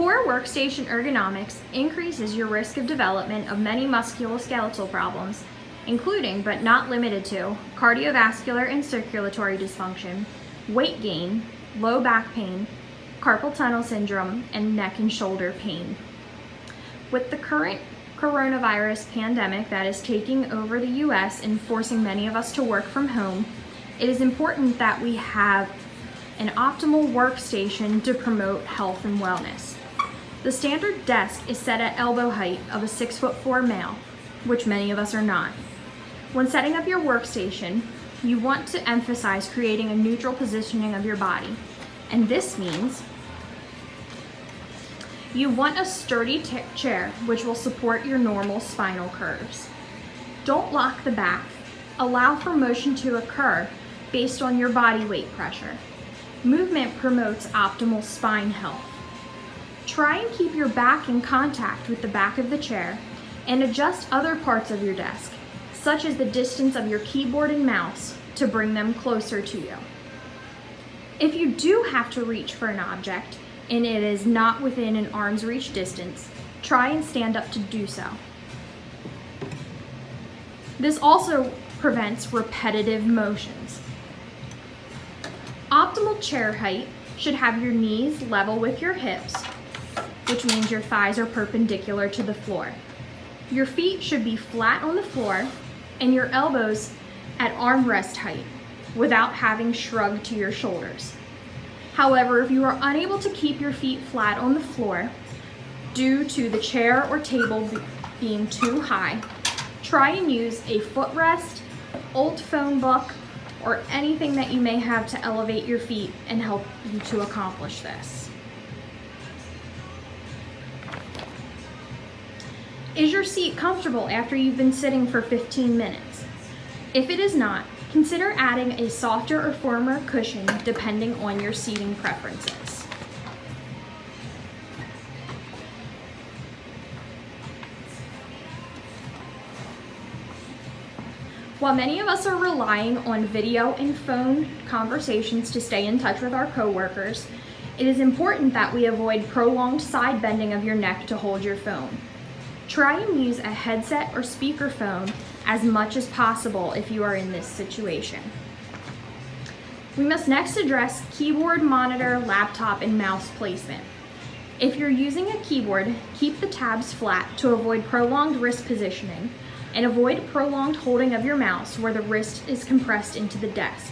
Poor workstation ergonomics increases your risk of development of many musculoskeletal problems, including but not limited to cardiovascular and circulatory dysfunction, weight gain, low back pain, carpal tunnel syndrome, and neck and shoulder pain. With the current coronavirus pandemic that is taking over the U.S. and forcing many of us to work from home, it is important that we have an optimal workstation to promote health and wellness. The standard desk is set at elbow height of a 6'4" male, which many of us are not. When setting up your workstation, you want to emphasize creating a neutral positioning of your body, and this means you want a sturdy chair which will support your normal spinal curves. Don't lock the back. Allow for motion to occur based on your body weight pressure. Movement promotes optimal spine health. Try and keep your back in contact with the back of the chair and adjust other parts of your desk, such as the distance of your keyboard and mouse, to bring them closer to you. If you do have to reach for an object and it is not within an arm's reach distance, try and stand up to do so. This also prevents repetitive motions. Optimal chair height should have your knees level with your hips, which means your thighs are perpendicular to the floor. Your feet should be flat on the floor and your elbows at armrest height without having shrugged to your shoulders. However, if you are unable to keep your feet flat on the floor due to the chair or table being too high, try and use a footrest, old phone book, or anything that you may have to elevate your feet and help you to accomplish this. Is your seat comfortable after you've been sitting for 15 minutes? If it is not, consider adding a softer or firmer cushion depending on your seating preferences. While many of us are relying on video and phone conversations to stay in touch with our coworkers, it is important that we avoid prolonged side bending of your neck to hold your phone. Try and use a headset or speakerphone as much as possible if you are in this situation. We must next address keyboard, monitor, laptop, and mouse placement. If you're using a keyboard, keep the tabs flat to avoid prolonged wrist positioning, and avoid prolonged holding of your mouse where the wrist is compressed into the desk.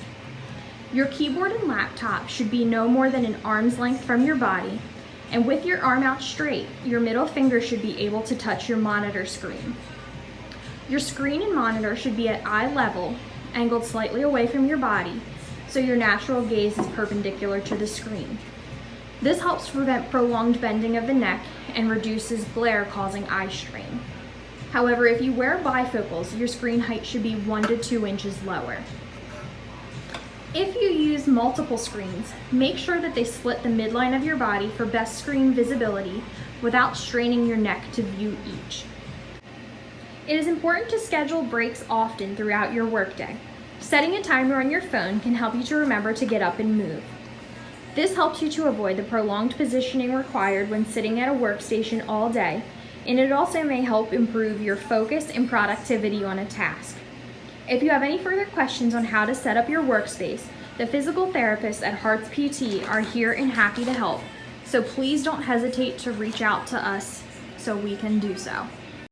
Your keyboard and laptop should be no more than an arm's length from your body, and with your arm out straight, your middle finger should be able to touch your monitor screen. Your screen and monitor should be at eye level, angled slightly away from your body, so your natural gaze is perpendicular to the screen. This helps prevent prolonged bending of the neck and reduces glare causing eye strain. However, if you wear bifocals, your screen height should be 1 to 2 inches lower. If you use multiple screens, make sure that they split the midline of your body for best screen visibility without straining your neck to view each. It is important to schedule breaks often throughout your workday. Setting a timer on your phone can help you to remember to get up and move. This helps you to avoid the prolonged positioning required when sitting at a workstation all day, and it also may help improve your focus and productivity on a task. If you have any further questions on how to set up your workspace, the physical therapists at Hearts PT are here and happy to help, so please don't hesitate to reach out to us so we can do so.